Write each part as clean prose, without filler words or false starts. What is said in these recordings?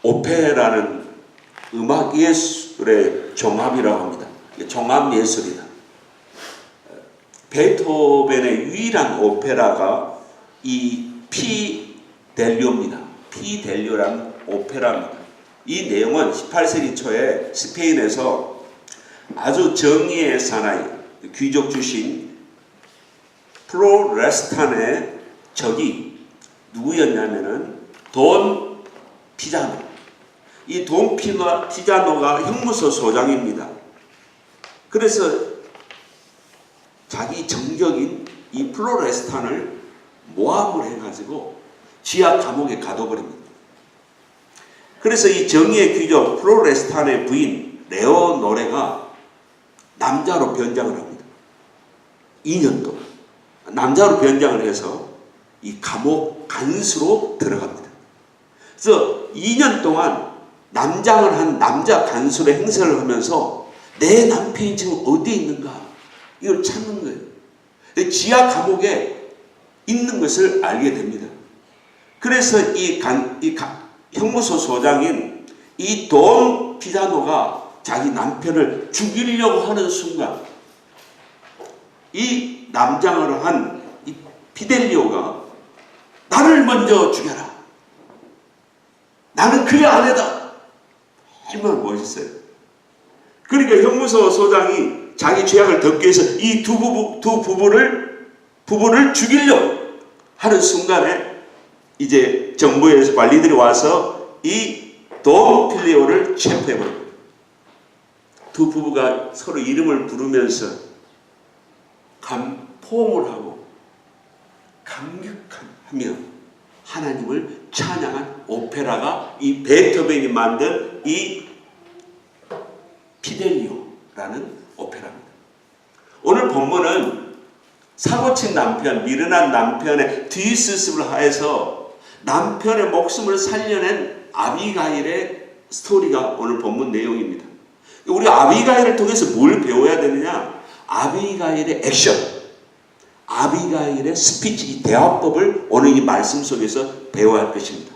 오페라는 음악 예술의 종합이라고 합니다. 종합 예술이다. 베토벤의 유일한 오페라가 이 피델리오입니다. 피델리오라는 오페라입니다. 이 내용은 18세기 초에 스페인에서 아주 정의의 사나이, 귀족 출신 플로레스탄의 적이 누구였냐면은 돈 피자노. 이 돈 피자노가 형무소 소장입니다. 그래서 자기 정적인 이 플로레스탄을 모함을 해가지고 지하 감옥에 가둬버립니다. 그래서 이 정의의 귀족 플로레스탄의 부인 레오노레가 남자로 변장을 합니다. 2년 동안 남자로 변장을 해서 이 감옥 간수로 들어갑니다. 그래서 2년 동안 남장을 한 남자 간수의 행세를 하면서 내 남편이 지금 어디에 있는가 이걸 찾는 거예요. 지하 감옥에 있는 것을 알게 됩니다. 그래서 형무소 소장인 이 돈 피자노가 자기 남편을 죽이려고 하는 순간 이 남장을 한 이 피델리오가 나를 먼저 죽여라. 나는 그의 아내다. 정말 멋있어요. 그러니까 형무소 소장이 자기 죄악을 덮기 위해서 이 두 부부를 죽이려고 하는 순간에 이제 정부에서 관리들이 와서 이 돈 필리오를 체포해버립니다. 두 부부가 서로 이름을 부르면서 포옹을 하고 감격하며 하나님을 찬양한 오페라가 이 베토벤이 만든 이 피델리오라는 오페라입니다. 오늘 본문은 사고친 남편, 미련한 남편의 뒤수습을 하여서 남편의 목숨을 살려낸 아비가일의 스토리가 오늘 본문 내용입니다. 우리 아비가일을 통해서 뭘 배워야 되느냐? 아비가일의 액션, 아비가일의 스피치, 이 대화법을 오늘 이 말씀 속에서 배워야 할 것입니다.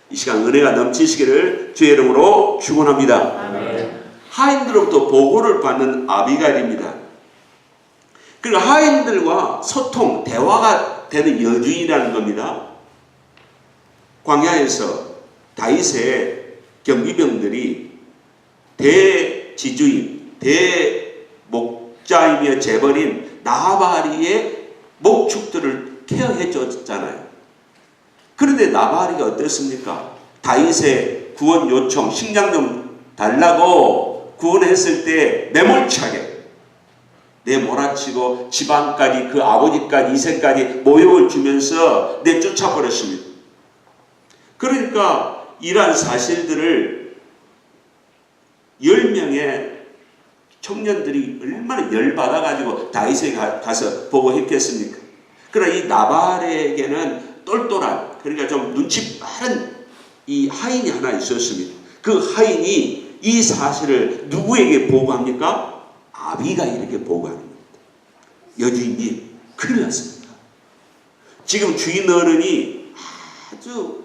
이 시간 은혜가 넘치시기를 주의 이름으로 축원합니다. 아멘. 하인들로부터 보고를 받는 아비가일입니다. 그리고 하인들과 소통, 대화가 되는 여주인이라는 겁니다. 광야에서 다윗의 경비병들이 대지주인, 대목자이며 재벌인 나발이의 목축들을 케어해 줬잖아요. 그런데 나발이가 어땠습니까? 다윗의 구원 요청, 식량 좀 달라고 구원했을 때 매몰차게 내몰아치고 집안까지 그 아버지까지 이세까지 모욕을 주면서 내쫓아버렸습니다. 그러니까 이러한 사실들을 10명의 청년들이 얼마나 열받아가지고 다윗에게 가서 보고했겠습니까? 그러나 이 나발에게는 똘똘한, 그러니까 좀 눈치 빠른 이 하인이 하나 있었습니다. 그 하인이 이 사실을 누구에게 보고합니까? 아비가일에게 보고하는 겁니다. 여주인님, 큰일 났습니다. 지금 주인 어른이 아주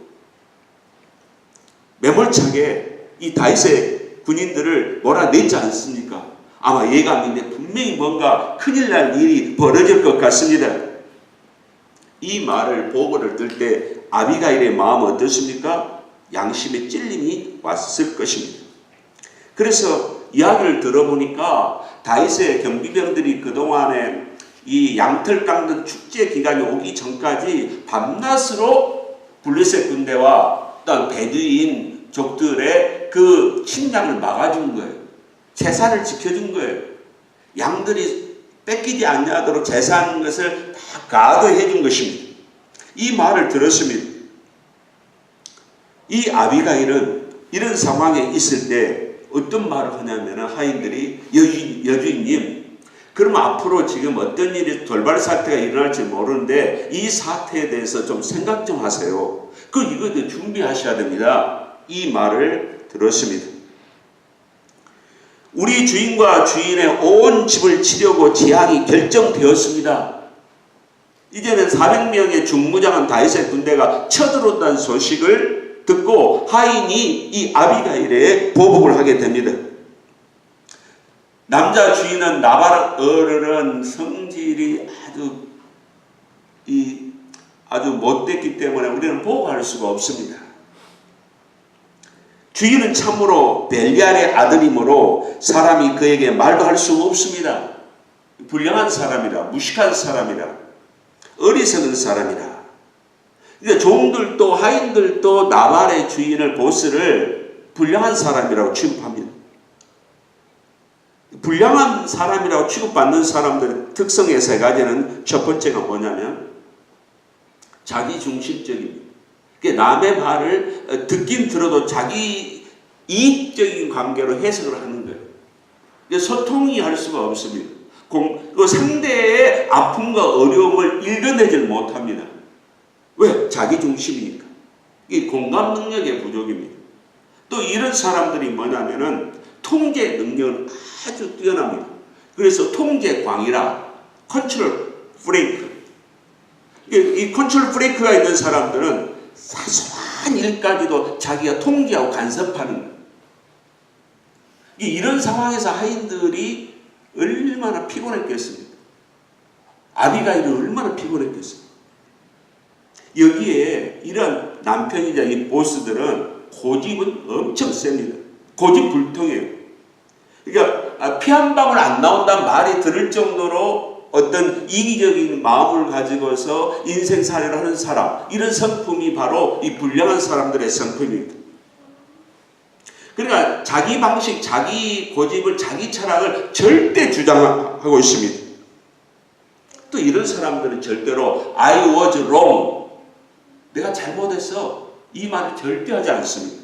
매몰차게 이 다윗의 군인들을 몰아냈지 않습니까? 아마 예감인데 분명히 뭔가 큰일 날 일이 벌어질 것 같습니다. 이 말을 보고를 들 때 아비가일의 마음은 어떻습니까? 양심의 찔림이 왔을 것입니다. 그래서 이야기를 들어보니까 다윗의 경비병들이 그동안에 이 양털 깎는 축제 기간이 오기 전까지 밤낮으로 블레셋 군대와 또한 베두인 족들의 그 침략을 막아준 거예요. 재산을 지켜준 거예요. 양들이 뺏기지 않도록 재산 것을 다 가드해 준 것입니다. 이 말을 들었습니다. 이 아비가일은 이런 상황에 있을 때 어떤 말을 하냐면 하인들이 여주인님, 그럼 앞으로 지금 어떤 일이 돌발 사태가 일어날지 모르는데 이 사태에 대해서 좀 생각 좀 하세요. 이것도 준비하셔야 됩니다. 이 말을 들었습니다. 우리 주인과 주인의 온 집을 치려고 제약이 결정되었습니다. 이제는 400명의 중무장한 다윗의 군대가 쳐들어온다는 소식을 듣고 하인이 이 아비가일에 보복을 하게 됩니다. 남자 주인은 나발 어른은 성질이 아주 못됐기 때문에 우리는 보호할 수가 없습니다. 주인은 참으로 벨리알의 아들이므로 사람이 그에게 말도 할 수 없습니다. 불량한 사람이라, 무식한 사람이라, 어리석은 사람이라. 그러니까 종들도 하인들도 나발의 주인을 보스를 불량한 사람이라고 취급합니다. 불량한 사람이라고 취급받는 사람들의 특성의 세 가지는 첫 번째가 뭐냐면 자기중심적입니다. 남의 말을 듣긴 들어도 자기 이익적인 관계로 해석을 하는 거예요. 소통이 할 수가 없습니다. 상대의 아픔과 어려움을 읽어내질 못합니다. 왜? 자기중심이니까. 이 공감 능력의 부족입니다. 또 이런 사람들이 뭐냐면은 통제 능력은 아주 뛰어납니다. 그래서 통제광이라 컨트롤 프레이크. 이 컨트롤 프레이크가 있는 사람들은 사소한 일까지도 자기가 통제하고 간섭하는 거예요. 이런 상황에서 하인들이 얼마나 피곤했겠습니까? 아비가일이 얼마나 피곤했겠습니까? 여기에 이런 남편이자 이 보스들은 고집은 엄청 셉니다. 고집불통이에요. 그러니까 피 한 방울 안 나온다는 말이 들을 정도로 어떤 이기적인 마음을 가지고서 인생살이를 하는 사람, 이런 성품이 바로 이 불량한 사람들의 성품입니다. 그러니까 자기 방식, 자기 고집을, 자기 철학을 절대 주장하고 있습니다. 또 이런 사람들은 절대로 I was wrong, 내가 잘못했어, 이 말을 절대 하지 않습니다.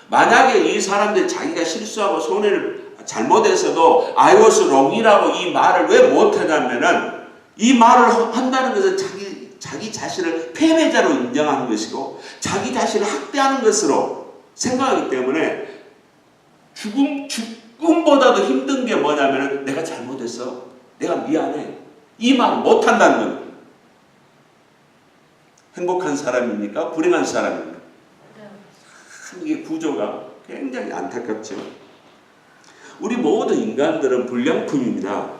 만약에 이 사람들이 자기가 실수하고 손해를 잘못해서도 I was wrong이라고 이 말을 왜 못하냐면은 이 말을 한다는 것은 자기 자신을 패배자로 인정하는 것이고 자기 자신을 학대하는 것으로 생각하기 때문에 죽음보다도 힘든 게 뭐냐면은 내가 잘못했어, 내가 미안해, 이 말을 못한다는 겁니다. 행복한 사람입니까? 불행한 사람입니까? 이게 구조가 굉장히 안타깝죠. 우리 모든 인간들은 불량품입니다.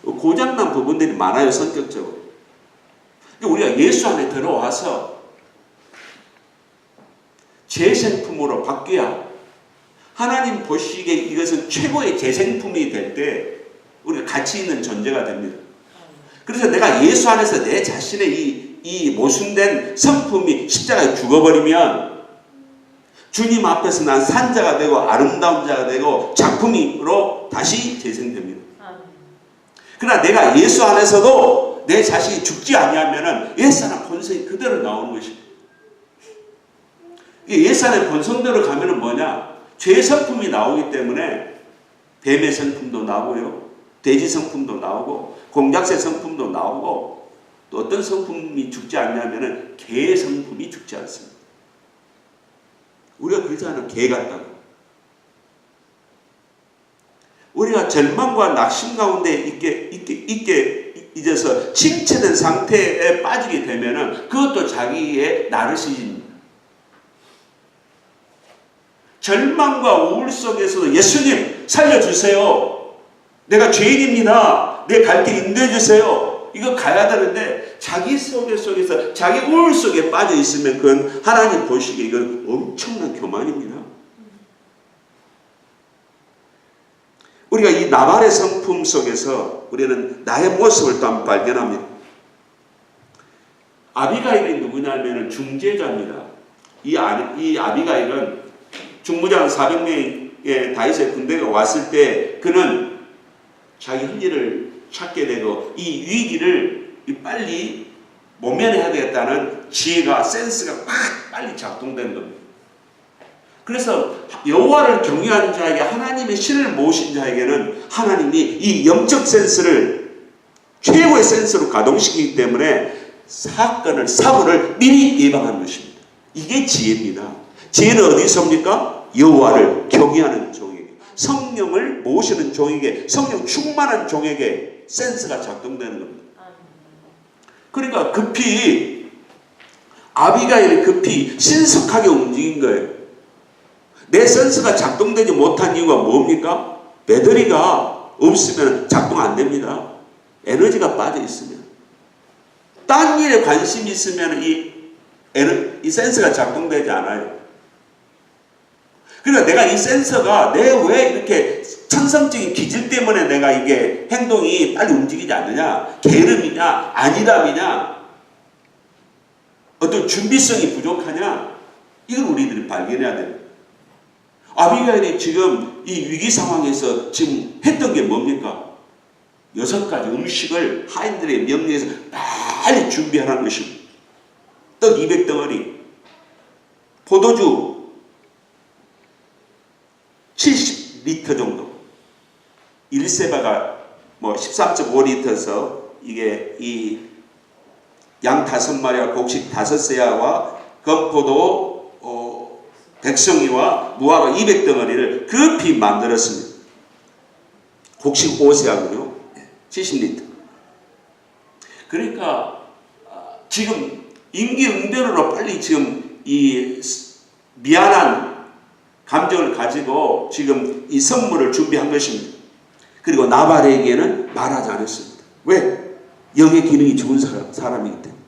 고장난 부분들이 많아요, 성격적으로. 우리가 예수 안에 들어와서 재생품으로 바뀌어야 하나님 보시기에 이것은 최고의 재생품이 될 때 우리가 가치 있는 존재가 됩니다. 그래서 내가 예수 안에서 내 자신의 이 모순된 성품이 십자가에 죽어버리면 주님 앞에서 난 산자가 되고 아름다운 자가 되고 작품으로 다시 재생됩니다. 그러나 내가 예수 안에서도 내 자신이 죽지 아니하면은 옛사람 본성이 그대로 나오는 것입니다. 옛사람의 본성대로 가면은 뭐냐? 죄의 성품이 나오기 때문에 뱀의 성품도 나오고요, 돼지 성품도 나오고, 공작새 성품도 나오고, 또 어떤 성품이 죽지 않냐면은 개의 성품이 죽지 않습니다. 우리가 그러잖아요. 개 같다고. 우리가 절망과 낙심 가운데 있게 잊어서 침체된 상태에 빠지게 되면은 그것도 자기의 나르시즘입니다. 절망과 우울 속에서도 예수님 살려주세요, 내가 죄인입니다, 내 갈 길 인도해 주세요, 이거 가야 되는데 자기 속에서 자기 우울 속에 빠져 있으면 그건 하나님 보시기에 이건 엄청난 교만입니다. 우리가 이 나발의 성품 속에서 우리는 나의 모습을 또 한번 발견합니다. 아비가일이 누구냐면 중재자입니다. 이 아비가일은 중무장 400명의 다윗의 군대가 왔을 때 그는 자기 형제를 찾게 되고 이 위기를 빨리 모면해야 되겠다는 지혜가, 센스가 빨리 작동된 겁니다. 그래서 여호와를 경외하는 자에게, 하나님의 신을 모신 자에게는 하나님이 이 영적 센스를 최고의 센스로 가동시키기 때문에 사고를 미리 예방하는 것입니다. 이게 지혜입니다. 지혜는 어디서입니까? 여호와를 경외하는 종에게, 성령을 모시는 종에게, 성령 충만한 종에게 센스가 작동되는 겁니다. 그러니까 급히 아비가일이 급히 신속하게 움직인 거예요. 내 센서가 작동되지 못한 이유가 뭡니까? 배터리가 없으면 작동 안 됩니다. 에너지가 빠져 있으면. 딴 일에 관심이 있으면 이 센서가 작동되지 않아요. 그러니까 내가 이 센서가 내 왜 이렇게 천성적인 기질 때문에 내가 이게 행동이 빨리 움직이지 않느냐? 게으름이냐? 안일함이냐? 어떤 준비성이 부족하냐? 이걸 우리들이 발견해야 돼요. 아비가일이 지금 이 위기 상황에서 지금 했던 게 뭡니까? 6가지 음식을 하인들의 명령에서 빨리 준비하라는 것입니다. 떡 200덩어리, 포도주 70리터 정도, 1세바가 뭐 13.5리터에서 이게 이 양 5마리와 곡식 5세야와 건포도 백성이와 무화과 200덩어리를 급히 만들었습니다. 곡식 5세하고요. 70리터. 그러니까 지금 임기응변으로 빨리 지금 이 미안한 감정을 가지고 지금 이 선물을 준비한 것입니다. 그리고 나발에게는 말하지 않았습니다. 왜? 영의 기능이 좋은 사람이기 때문에.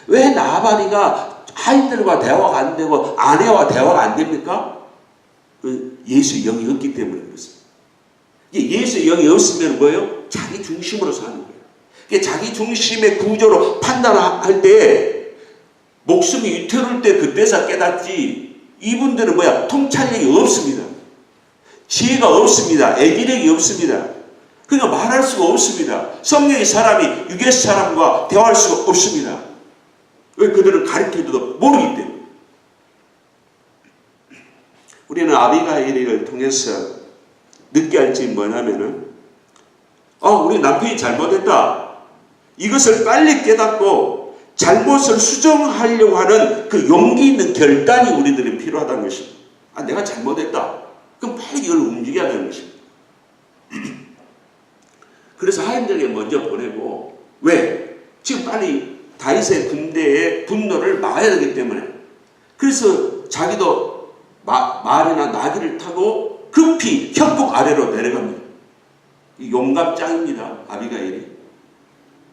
왜 나발이가 하인들과 대화가 안 되고 아내와 대화가 안 됩니까? 예수의 영이 없기 때문에 그렇습니다. 예수의 영이 없으면 뭐예요? 자기 중심으로 사는 거예요. 자기 중심의 구조로 판단할 때 목숨이 위태로울 때 그때서 깨닫지, 이분들은 뭐야? 통찰력이 없습니다. 지혜가 없습니다. 애기력이 없습니다. 그러니까 말할 수가 없습니다. 성령의 사람이 육의 사람과 대화할 수가 없습니다. 왜? 그들은 가르쳐줘도 모르기 때문에. 우리는 아비가일을 통해서 느끼게 할 점이 뭐냐면은, 우리 남편이 잘못했다. 이것을 빨리 깨닫고 잘못을 수정하려고 하는 그 용기 있는 결단이 우리들은 필요하다는 것입니다. 내가 잘못했다. 그럼 빨리 이걸 움직여야 되는 것입니다. 그래서 하인들에게 먼저 보내고, 왜? 지금 빨리 다윗의 군대의 분노를 막아야 되기 때문에. 그래서 자기도 말이나 나귀를 타고 급히 협곡 아래로 내려갑니다. 용감짱입니다. 아비가일이.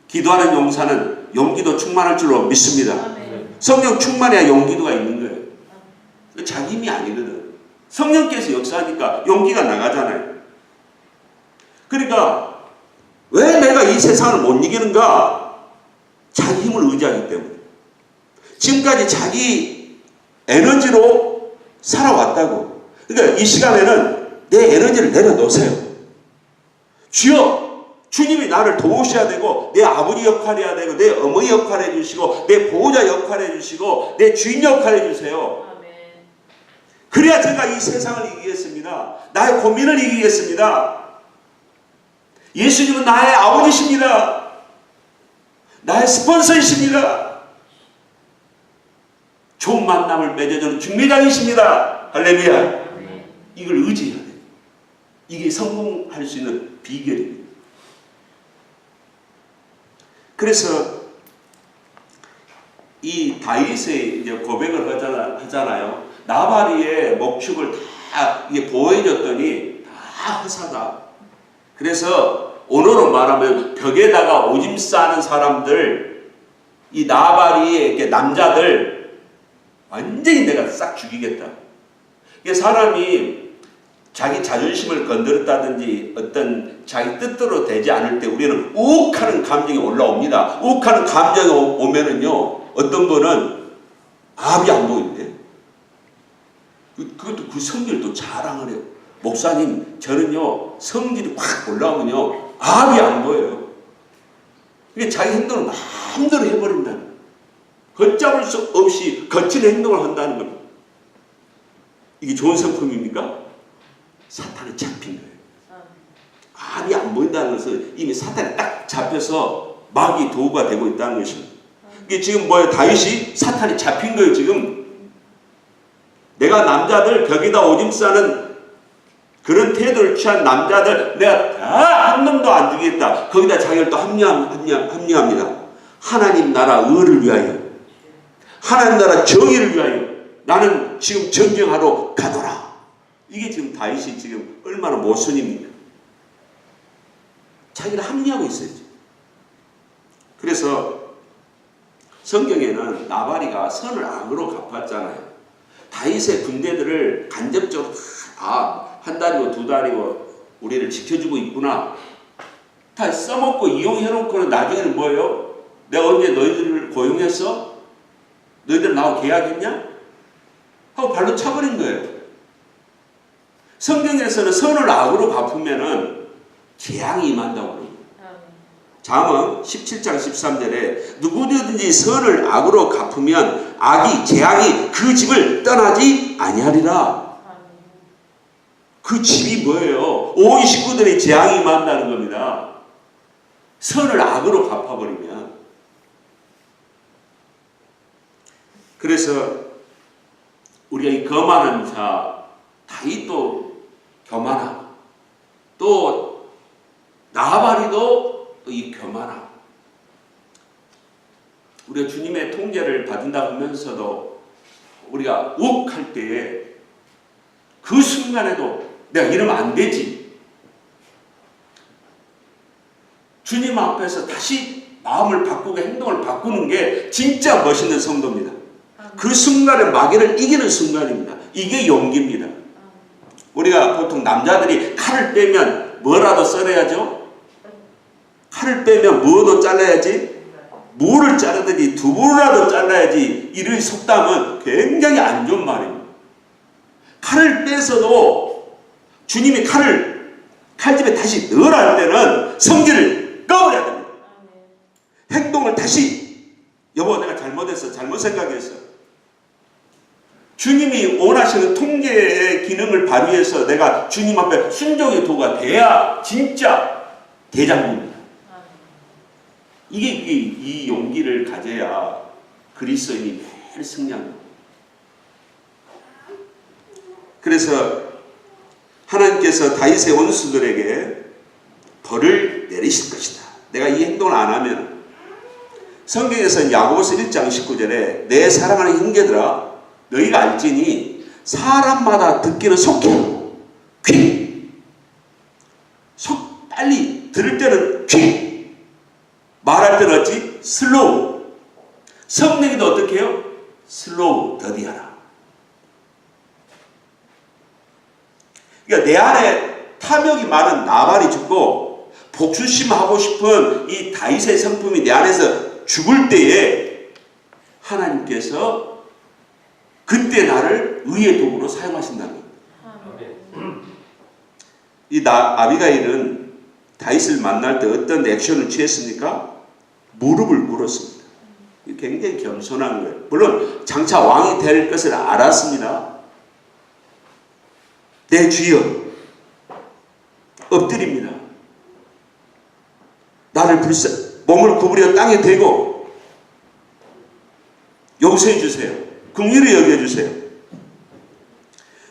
기도하는 용사는 용기도 충만할 줄로 믿습니다. 성령 충만해야 용기도가 있는 거예요. 자기 힘이 아니거든. 성령께서 역사하니까 용기가 나가잖아요. 그러니까 왜 내가 이 세상을 못 이기는가? 자기 힘을 의지하기 때문에. 지금까지 자기 에너지로 살아왔다고. 그러니까 이 시간에는 내 에너지를 내려놓으세요. 주여, 주님이 나를 도우셔야 되고, 내 아버지 역할 해야 되고, 내 어머니 역할 해주시고, 내 보호자 역할 해주시고, 내 주인 역할 해주세요. 그래야 제가 이 세상을 이기겠습니다. 나의 고민을 이기겠습니다. 예수님은 나의 아버지십니다. 나의 스폰서이십니다. 좋은 만남을 맺어주는 중매장이십니다. 할렐루야. 이걸 의지해야 돼요. 이게 성공할 수 있는 비결입니다. 그래서 이 다윗의 이제 고백을 하잖아요. 나발이의 목축을 다 이게 보호해줬더니 다 허사다. 그래서 오늘로 말하면 벽에다가 오줌 싸는 사람들, 이 나발이 이렇게 남자들 완전히 내가 싹 죽이겠다. 이게 사람이 자기 자존심을 건드렸다든지 어떤 자기 뜻대로 되지 않을 때 우리는 욱하는 감정이 올라옵니다. 욱하는 감정이 오면은요, 어떤 분은 압이 안 보이는데, 그것도 그 성질도 자랑을 해요. 목사님, 저는요, 성질이 확 올라오면요, 압이 안 보여요. 이게 자기 행동을 마음대로 해버린다는 거예요. 걷잡을 수 없이 거친 행동을 한다는 겁니다. 이게 좋은 성품입니까? 사탄에 잡힌 거예요. 압이 안 보인다는 것은 이미 사탄에 딱 잡혀서 마귀 도구가 되고 있다는 것입니다. 이게 지금 뭐예요? 다윗이 사탄에 잡힌 거예요, 지금. 내가 남자들 벽에다 오줌 싸는 그런 태도를 취한 남자들 내가 다 한 놈도 안 죽이겠다. 거기다 자기를 또 합리합니다. 하나님 나라 의를 위하여, 하나님 나라 정의를 위하여 나는 지금 전쟁하러 가노라. 이게 지금 다윗이 지금 얼마나 모순입니까? 자기를 합리하고 있어요. 그래서 성경에는 나발이가 선을 악으로 갚았잖아요. 다윗의 군대들을 간접적으로 한 달이고 두 달이고 우리를 지켜주고 있구나. 다 써먹고 이용해놓고는 나중에는 뭐예요? 내가 언제 너희들을 고용했어? 너희들 나하고 계약했냐? 하고 발로 차버린 거예요. 성경에서는 선을 악으로 갚으면은 재앙이 임한다고 그래요. 잠언 17장 13절에 누구든지 선을 악으로 갚으면 재앙이 그 집을 떠나지 아니하리라. 그 집이 뭐예요? 온 식구들이 재앙이 임한다는 겁니다. 선을 악으로 갚아버리면. 그래서 우리가 이 거만한 자 다윗도 교만하고 또 나발이도 이 교만하고 우리가 주님의 통제를 받는다 하면서도 우리가 욱할 때에 그 순간에도 내가 이러면 안 되지. 주님 앞에서 다시 마음을 바꾸고 행동을 바꾸는 게 진짜 멋있는 성도입니다. 그 순간에 마귀를 이기는 순간입니다. 이게 용기입니다. 우리가 보통 남자들이 칼을 빼면 뭐라도 썰어야죠? 칼을 빼면 뭐도 잘라야지? 무를 자르더니 두부라도 잘라야지. 이런 속담은 굉장히 안 좋은 말입니다. 칼을 빼서도 주님이 칼집에 다시 넣으라 할 때는 성질을 꺼버려야 됩니다. 행동을 다시 여보 내가 잘못했어. 잘못 생각했어. 주님이 원하시는 통제의 기능을 발휘해서 내가 주님 앞에 순종의 도가 돼야 진짜 대장입니다. 이 용기를 가져야 그리스도인이 매일 승리합니다. 그래서 하나님께서 다윗의 원수들에게 벌을 내리실 것이다. 내가 이 행동을 안 하면 성경에서는 야고보서 1장 19절에 내 사랑하는 형제들아 너희가 알지니 사람마다 듣기는 속해 빨리 들을 때는 퀵 말할 때는 어찌 슬로우 성내기도 어떻게 해요? 슬로우 더디하라. 그러니까 내 안에 탐욕이 많은 나발이 죽고 복수심하고 싶은 이 다윗의 성품이 내 안에서 죽을 때에 하나님께서 그때 나를 의의 도구로 사용하신다는 겁니다. 이 아비가일은 다윗을 만날 때 어떤 액션을 취했습니까? 무릎을 꿇었습니다. 굉장히 겸손한 거예요. 물론 장차 왕이 될 것을 알았습니다. 내 주여 엎드립니다. 나를 몸을 구부려 땅에 대고 용서해 주세요. 긍휼히 여겨주세요.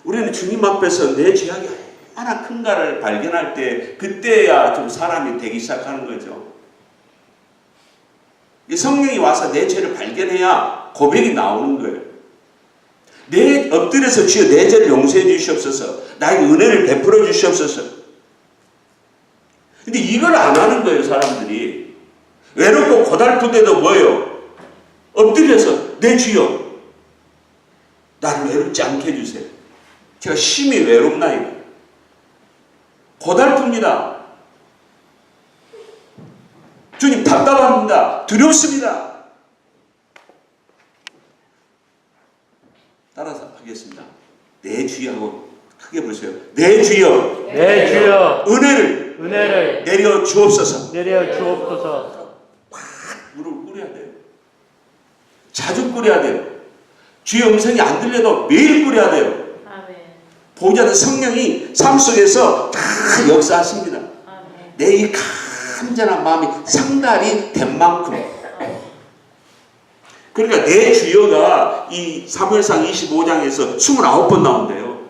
우리는 주님 앞에서 내 죄악이 얼마나 큰가를 발견할 때 그때야 좀 사람이 되기 시작하는 거죠. 성령이 와서 내 죄를 발견해야 고백이 나오는 거예요. 내 엎드려서 주여 내 죄를 용서해 주시옵소서. 나에게 은혜를 베풀어 주시옵소서. 근데 이걸 안 하는 거예요. 사람들이. 외롭고 고달플 때도 뭐예요? 엎드려서 내 주여 나를 외롭지 않게 해주세요. 제가 심히 외롭나이다. 고달픕니다. 주님 답답합니다. 두렵습니다. 따라서 하겠습니다. 내 주여 하고 크게 보세요. 내 주여, 내 주여 은혜를 내려 주옵소서. 내려 주옵소서. 무릎을 꿇어야 돼요. 자주 꿇어야 돼요. 주의 음성이 안 들려도 매일 꿇어야 돼요. 보호자는 성령이 삶 속에서 다 역사하십니다. 내 이 간절한 마음이 상달이 된 만큼. 그러니까 내 주여가 이 사무엘상 25장에서 29번 나온대요.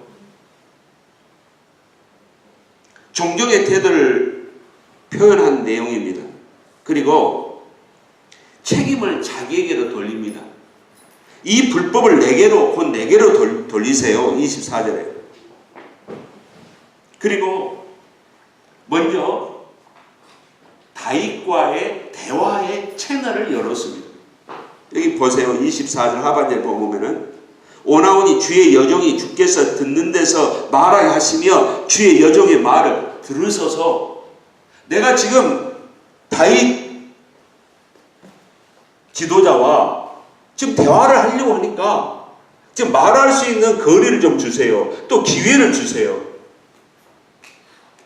존경의 태도를 표현한 내용입니다. 그리고 책임을 자기에게로 돌립니다. 이 불법을 내게로 곧 내게로 돌리세요. 24절에. 그리고 먼저 다윗과의 대화의 채널을 열었습니다. 여기 보세요. 24절 하반절 보면은 오나오니 주의 여종이 주께서 듣는 데서 말하게 하시며 주의 여종의 말을 들으소서. 내가 지금 다윗 지도자와 지금 대화를 하려고 하니까 지금 말할 수 있는 거리를 좀 주세요. 또 기회를 주세요.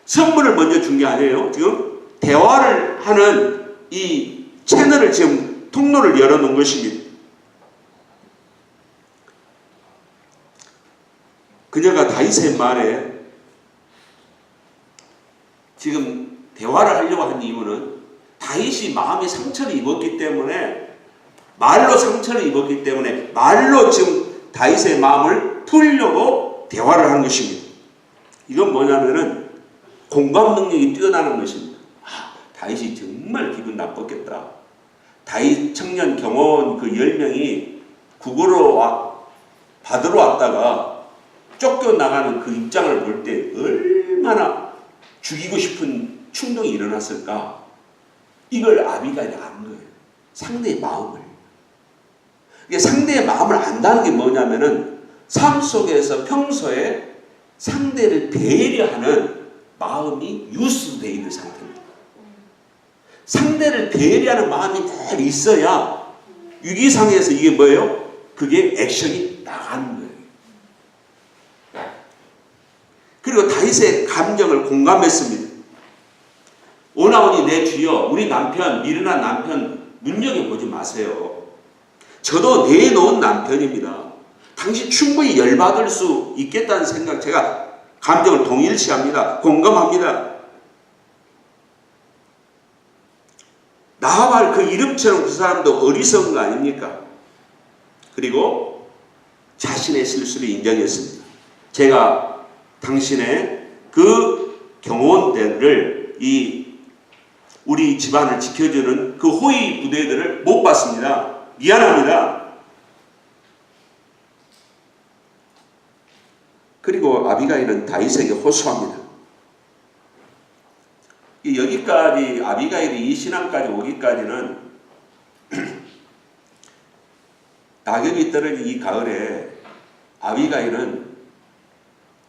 선물을 먼저 준 게 아니에요. 지금 대화를 하는 이 채널을 지금 통로를 열어놓은 것입니다. 그녀가 다윗의 말에 지금 대화를 하려고 한 이유는 다윗이 마음의 상처를 입었기 때문에 말로 상처를 입었기 때문에 말로 지금 다윗의 마음을 풀려고 대화를 한 것입니다. 이건 뭐냐면은 공감 능력이 뛰어나는 것입니다. 다윗이 정말 기분 나빴겠다. 다윗 청년 경호원 그 10명이 국어로 받으러 왔다가 쫓겨나가는 그 입장을 볼 때 얼마나 죽이고 싶은 충동이 일어났을까. 이걸 아비가일이 아는 거예요. 상대의 마음을. 상대의 마음을 안다는 게 뭐냐면은 삶 속에서 평소에 상대를 배려하는 마음이 유스되어 있는 상태입니다. 상대를 배려하는 마음이 늘 있어야 위기상에서 이게 뭐예요? 그게 액션이 나가는 거예요. 그리고 다윗의 감정을 공감했습니다. 오나오니 내 주여, 우리 남편, 미련한 남편 눈여겨보지 마세요. 저도 내놓은 남편입니다. 당신 충분히 열받을 수 있겠다는 생각, 제가 감정을 동일시합니다. 공감합니다. 나발 그 이름처럼 그 사람도 어리석은 거 아닙니까? 그리고 자신의 실수를 인정했습니다. 제가 당신의 그 경호원들을 우리 집안을 지켜주는 그 호위 부대들을 못 봤습니다. 미안합니다. 그리고 아비가일은 다윗에게 호소합니다. 여기까지 아비가일이 이 신앙까지 오기까지는 낙엽이 떨어진 이 가을에 아비가일은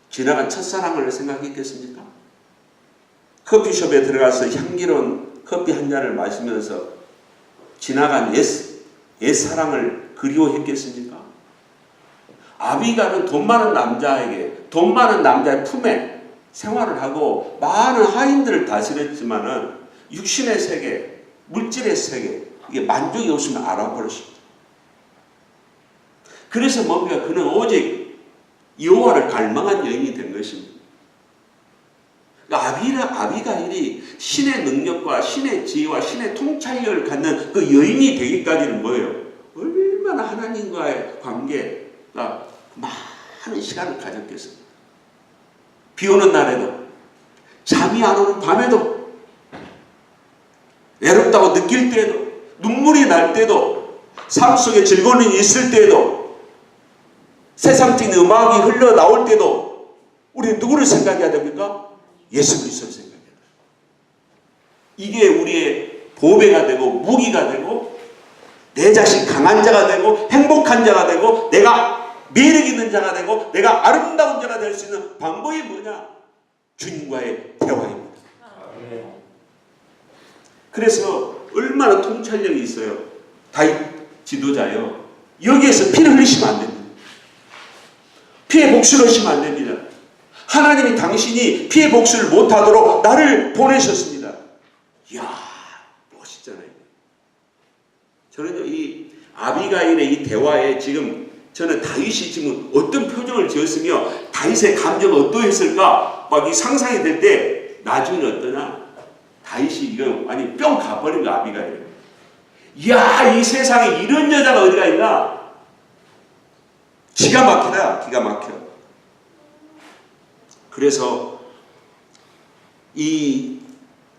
지나간 첫사랑을 생각했겠습니까? 커피숍에 들어가서 향기로운 커피 한 잔을 마시면서 지나간 옛사랑을 그리워했겠습니까? 아비가일은 돈 많은 남자의 품에 생활을 하고 많은 하인들을 다스렸지만은 육신의 세계, 물질의 세계, 이게 만족이 없으면 알아버렸습니다. 그래서 뭔가 그는 오직 여호와를 갈망한 여인이 된 것입니다. 그러니까 아비가일이 신의 능력과 신의 지혜와 신의 통찰력을 갖는 그 여인이 되기까지는 뭐예요? 얼마나 하나님과의 관계가 많은 시간을 가졌겠습니까? 비 오는 날에도, 잠이 안 오는 밤에도, 외롭다고 느낄 때에도, 눈물이 날 때도, 삶 속에 즐거움이 있을 때에도, 세상적인 음악이 흘러나올 때도 우리는 누구를 생각해야 됩니까? 예수 그리스도를 생각해야 돼요. 이게 우리의 보배가 되고 무기가 되고 내 자신 강한 자가 되고 행복한 자가 되고 내가 매력 있는 자가 되고 내가 아름다운 자가 될 수 있는 방법이 뭐냐? 주님과의 대화입니다. 그래서 얼마나 통찰력이 있어요. 다윗 지도자요. 여기에서 피를 흘리시면 안 됩니다. 피해 복수를 하시면 안 됩니다. 하나님이 당신이 피해 복수를 못하도록 나를 보내셨습니다. 이야, 멋있잖아요. 저는 이 아비가일의 이 대화에 저는 다윗이 지금 어떤 표정을 지었으며 다윗의 감정은 어떠했을까 막 이 상상이 될 때 나중에 어떠냐? 다윗이 이거 아니 뿅 가버린 거 아비가일. 이야, 이 세상에 이런 여자가 어디가 있나? 기가 막히다, 기가 막혀. 그래서 이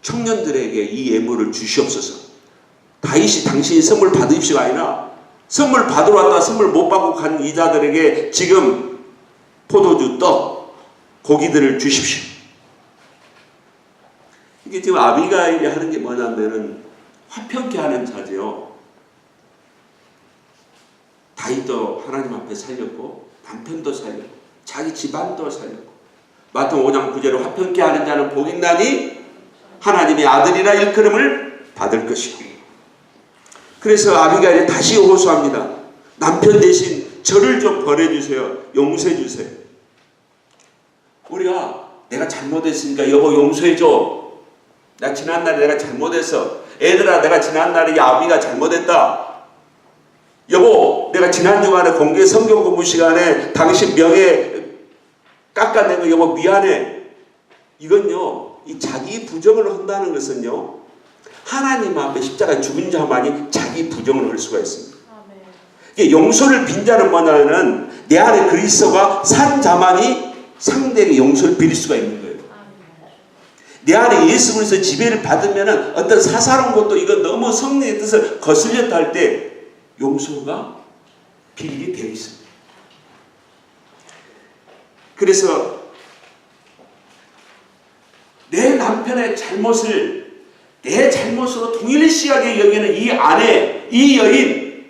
청년들에게 이 예물을 주시옵소서. 다윗이 당신이 선물 받으십시오가 아니라 선물 받으러 왔다 선물 못 받고 간 이자들에게 지금 포도주, 떡, 고기들을 주십시오. 이게 지금 아비가일이 하는 게 뭐냐면은 화평케 하는 자죠. 다윗도 하나님 앞에 살렸고 남편도 살렸고 자기 집안도 살렸고 마태복음 5장 9절에 화평케 하는 자는 복 있나니 하나님의 아들이라 일컬음을 받을 것이고. 그래서 아비가일이 다시 호소합니다. 남편 대신 저를 좀 벌해주세요. 용서해주세요. 우리가 내가 잘못했으니까 여보 용서해줘. 나 지난날에 내가 잘못했어. 애들아 내가 지난날에 이 아비가 잘못했다. 여보 내가 지난 주간에 공개 성경 공부 시간에 당신 명예 깎아낸 거 여보 미안해. 이건요 이 자기 부정을 한다는 것은요 하나님 앞에 십자가에 죽은 자만이 자기 부정을 할 수가 있습니다. 이게 용서를 빈 자는 뭐냐면 내 안에 그리스도가 산 자만이 상대에게 용서를 빌릴 수가 있는 거예요. 내 안에 예수 그리스도 지배를 받으면 어떤 사사로운 것도 이거 너무 성령의 뜻을 거슬렸다 할 때 용서가 빌리게 되어 있습니다. 그래서 내 남편의 잘못을 내 잘못으로 동일시하게 여기는 이 아내, 이 여인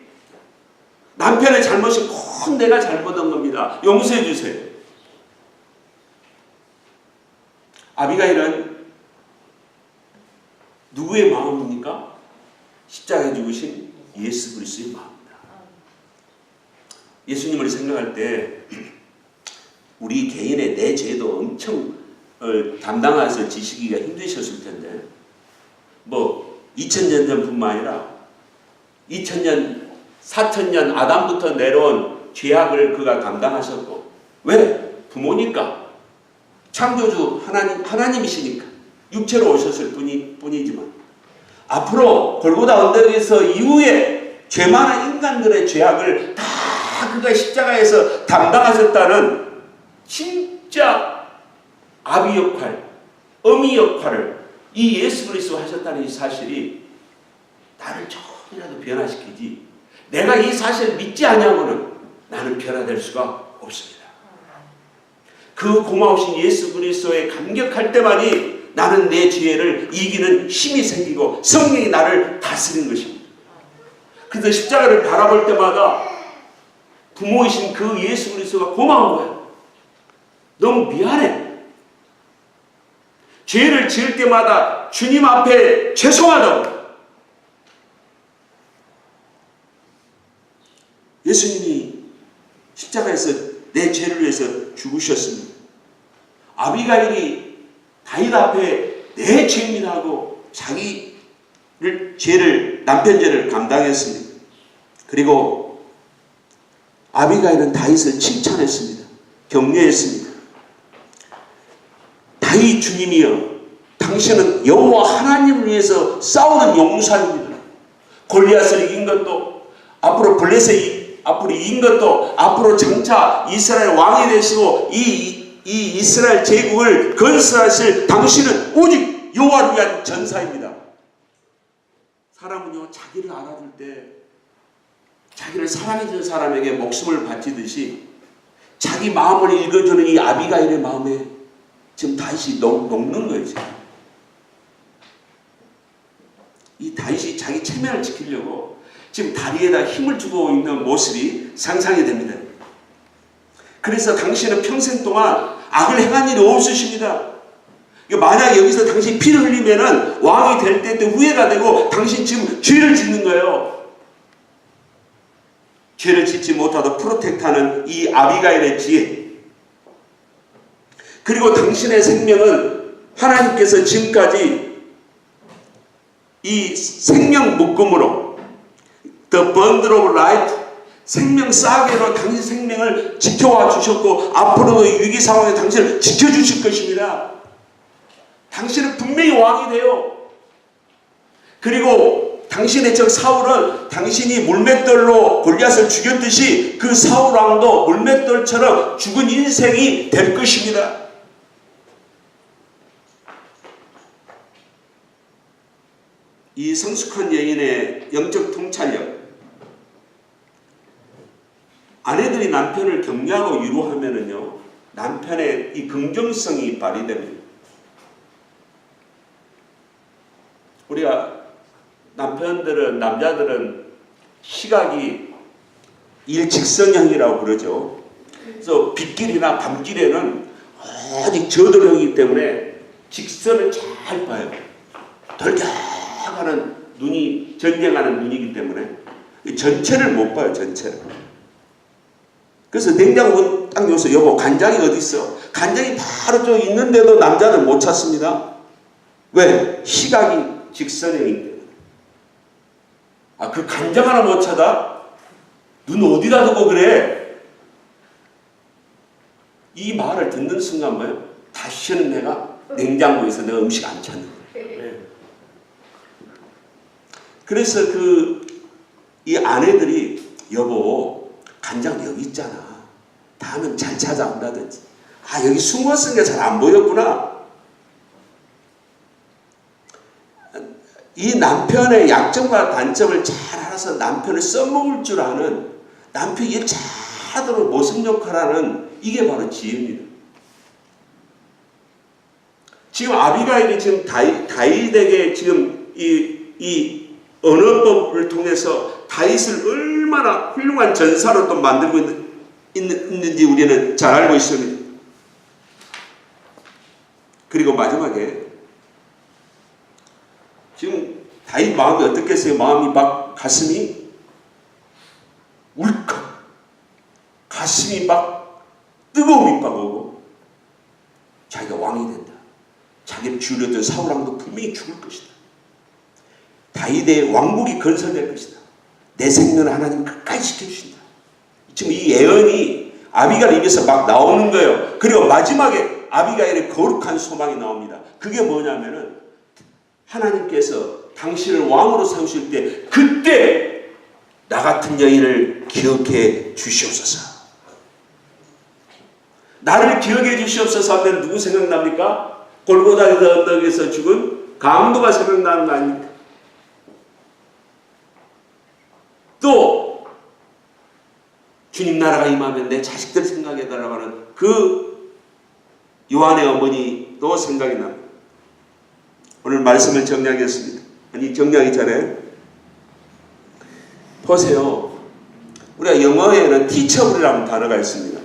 남편의 잘못이 꼭 내가 잘못한 겁니다. 용서해 주세요. 아비가일은 누구의 마음입니까? 십자가에 죽으신 예수 그리스도의 마음입니다. 예수님을 생각할 때 우리 개인의 내 죄도 엄청 담당해서 지시기가 힘드셨을 텐데 뭐 2000년 전뿐만 아니라 2000년 4000년 아담부터 내려온 죄악을 그가 담당하셨고 왜? 부모니까 창조주 하나님이시니까 육체로 오셨을 뿐이지만 앞으로 골고다 언덕에서 이후에 죄 많은 인간들의 죄악을 다 그가 십자가에서 담당하셨다는 진짜 아비 역할, 어미 역할을 이 예수 그리스도가 하셨다는 이 사실이 나를 조금이라도 변화시키지 내가 이 사실을 믿지 않냐고는 나는 변화될 수가 없습니다. 그 고마우신 예수 그리스도에 감격할 때만이 나는 내 죄를 이기는 힘이 생기고 성령이 나를 다스리는 것입니다. 그래서 십자가를 바라볼 때마다 부모이신 그 예수 그리스도가 고마운 거예요. 너무 미안해. 죄를 지을 때마다 주님 앞에 죄송하다고. 예수님이 십자가에서 내 죄를 위해서 죽으셨습니다. 아비가일이 다윗 앞에 내 죄입니다 하고 자기를 죄를 남편 죄를 감당했습니다. 그리고 아비가일은 다윗을 칭찬했습니다. 격려했습니다. 다윗 주님이여 당신은 여호와 하나님을 위해서 싸우는 용사입니다. 골리앗을 이긴 것도 앞으로 블레셋 앞으로 이긴 것도 앞으로 장차 이스라엘 왕이 되시고 이 이스라엘 제국을 건설하실 당신은 오직 여호와를 위한 전사입니다. 사람은요 자기를 알아줄 때 자기를 사랑해주는 사람에게 목숨을 바치듯이 자기 마음을 읽어주는 이 아비가일의 마음에 지금 다윗이 녹는 거예요. 지금. 이 다윗이 자기 체면을 지키려고 지금 다리에다 힘을 주고 있는 모습이 상상이 됩니다. 그래서 당신은 평생 동안 악을 행한 일이 없으십니다. 만약 여기서 당신 피를 흘리면은 왕이 될 때 후회가 되고 당신 지금 죄를 짓는 거예요. 죄를 짓지 못하도록 프로텍트하는 이 아비가일의 지혜. 그리고 당신의 생명은 하나님께서 지금까지 이 생명 묶음으로 The bundle of life 생명 싸개로 당신 생명을 지켜와 주셨고 앞으로도 위기 상황에 당신을 지켜주실 것입니다. 당신은 분명히 왕이 돼요. 그리고 당신의 적 사울은 당신이 물맷돌로 골리앗을 죽였듯이 그 사울 왕도 물맷돌처럼 죽은 인생이 될 것입니다. 이 성숙한 여인의 영적 통찰력 아내들이 남편을 격려하고 위로하면은요, 남편의 이 긍정성이 발휘됩니다. 우리가 남자들은 시각이 일직선형이라고 그러죠. 그래서 빗길이나 밤길에는 오직 저도령이기 때문에 직선을 잘 봐요. 돌격하는 눈이, 전쟁하는 눈이기 때문에 전체를 못 봐요, 전체를. 그래서 냉장고 딱 여기서 여보 간장이 어디 있어? 간장이 바로 저 있는데도 남자들 못 찾습니다. 왜? 시각이 직선형이기 때문에. 아, 그 간장 하나 못 찾아? 눈 어디다 두고 그래? 이 말을 듣는 순간 뭐예요? 다시는 내가 냉장고에서 내가 음식 안 찾는 거예요. 그래서 이 아내들이 여보 간장 여기 있잖아. 다음엔 잘 찾아온다든지. 아, 여기 숨었으니까 잘 안 보였구나. 이 남편의 약점과 단점을 잘 알아서 남편을 써먹을 줄 아는, 남편이 일 잘하도록 모습 역할하는, 이게 바로 지혜입니다. 지금 아비가일이 지금 다윗에게 지금 이 언어법을 통해서 다윗을 얼마나 훌륭한 전사로 또 만들고 있는지 우리는 잘 알고 있습니다. 그리고 마지막에 지금 다윗 마음이 어떻겠어요? 마음이 막 가슴이 울컥, 가슴이 막 뜨거움이 막 오고, 자기가 왕이 된다. 자기를 죽였던 사울왕도 분명히 죽을 것이다. 다윗의 왕국이 건설될 것이다. 내 생명을 하나님 끝까지 지켜주신다. 지금 이 예언이 아비가일 입에서 막 나오는 거예요. 그리고 마지막에 아비가일의 거룩한 소망이 나옵니다. 그게 뭐냐면은 하나님께서 당신을 왕으로 세우실 때 그때 나 같은 여인을 기억해 주시옵소서. 나를 기억해 주시옵소서 하면 누구 생각납니까? 골고다 언덕에서 죽은 강도가 생각나는 거 아닙니까? 또 주님 나라가 임하면 내 자식들 생각해달라고 하는 그 요한의 어머니도 생각이 납니다. 오늘 말씀을 정리하겠습니다. 아니, 정리하기 전에 보세요. 우리가 영어에는 teachable이라는 단어가 있습니다.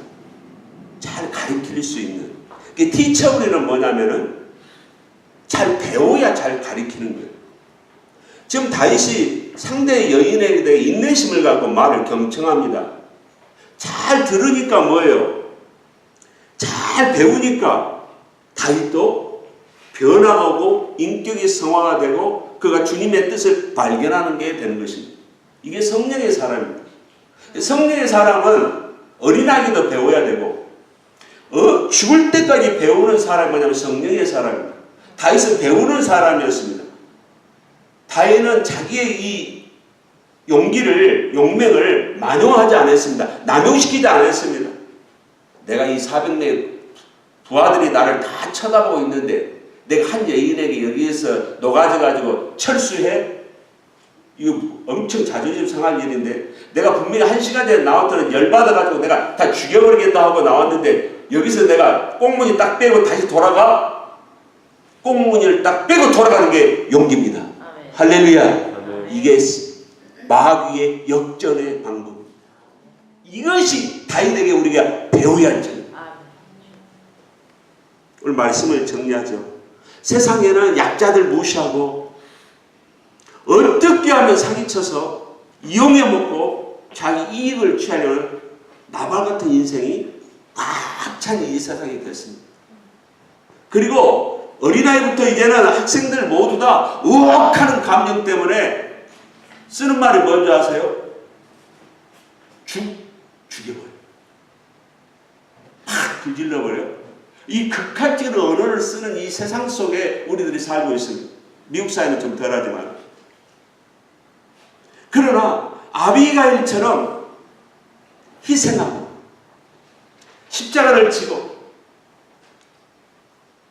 잘 가르칠 수 있는. teachable는 뭐냐면은 잘 배워야 잘 가르치는 거예요. 지금 다윗이 상대 여인에게 대해 인내심을 갖고 말을 경청합니다. 잘 들으니까 뭐예요? 잘 배우니까 다윗도 변화가 오고 인격이 성화되고 그가 주님의 뜻을 발견하는 게 되는 것입니다. 이게 성령의 사람입니다. 성령의 사람은 어린아기도 배워야 되고 죽을 때까지 배우는 사람이 뭐냐면 성령의 사람입니다. 다윗은 배우는 사람이었습니다. 다윗은 자기의 이 용맹을 만용하지 않았습니다. 남용시키지 않았습니다. 내가 이 400명 부하들이 나를 다 쳐다보고 있는데 내가 한 여인에게 여기에서 녹아져가지고 철수해? 이거 엄청 자존심 상할 일인데 내가 분명히 1시간 전에 나왔더니 열받아가지고 내가 다 죽여버리겠다 하고 나왔는데 여기서 내가 꽁무니 딱 빼고 다시 돌아가? 꽁무니를 딱 빼고 돌아가는 게 용기입니다. 아멘. 할렐루야. 아멘. 이게 마귀의 역전의 방법. 이것이 다윗에게 우리가 배워야 할 점. 오늘 말씀을 정리하죠. 세상에는 약자들 무시하고 어떻게 하면 사기쳐서 이용해 먹고 자기 이익을 취하려는 나발 같은 인생이 꽉 찬 이 세상이 됐습니다. 그리고 어린아이부터 이제는 학생들 모두 다 우악하는 감정 때문에 쓰는 말이 뭔지 아세요? 죽여버려. 팍 불질러버려. 이 극한적인 언어를 쓰는 이 세상 속에 우리들이 살고 있습니다. 미국 사회는 좀 덜하지만. 그러나 아비가일처럼 희생하고 십자가를 지고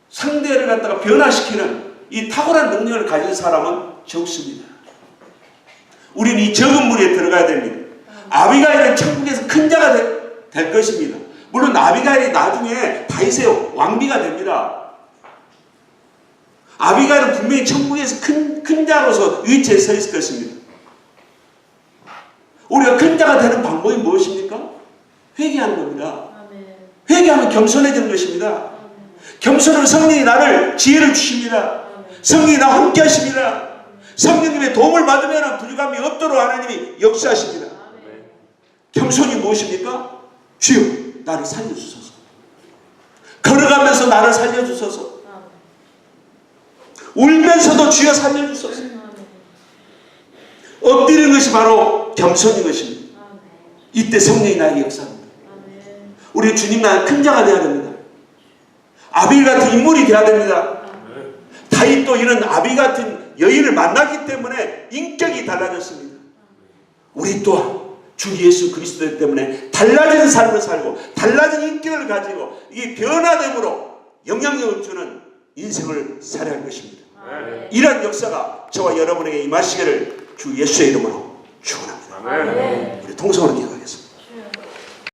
상대를 갖다가 변화시키는 이 탁월한 능력을 가진 사람은 적습니다. 우리는 이 적은 무리에 들어가야 됩니다. 아비가일은 천국에서 큰 자가 될 것입니다. 물론 아비가일이 나중에 다윗의 왕비가 됩니다. 아비가일은 분명히 천국에서 큰 자로서 위치에 서 있을 것입니다. 우리가 큰 자가 되는 방법이 무엇입니까? 회개하는 겁니다. 회개하면 겸손해지는 것입니다. 겸손은 성령이 나를 지혜를 주십니다. 성령이 나와 함께 하십니다. 성령님의 도움을 받으면 부족함이 없도록 하나님이 역사하십니다. 겸손이 무엇입니까? 주여 나를 살려주소서. 걸어가면서 나를 살려주소서. 울면서도 주여 살려주소서. 엎드리는 것이 바로 겸손인 것입니다. 이때 성령이 나에게 역사합니다. 우리 주님 나라 큰 자가 되어야 됩니다. 아비 같은 인물이 되어야 됩니다. 다윗도 이런 아비 같은 여인을 만났기 때문에 인격이 달라졌습니다. 우리 또한 주 예수 그리스도 때문에 달라진 삶을 살고 달라진 인격을 가지고 이 변화됨으로 영향력을 주는 인생을 살아야 할 것입니다. 이런 역사가 저와 여러분에게 임하시기를 주 예수의 이름으로 축원합니다. 우리 통성으로 기도합니다.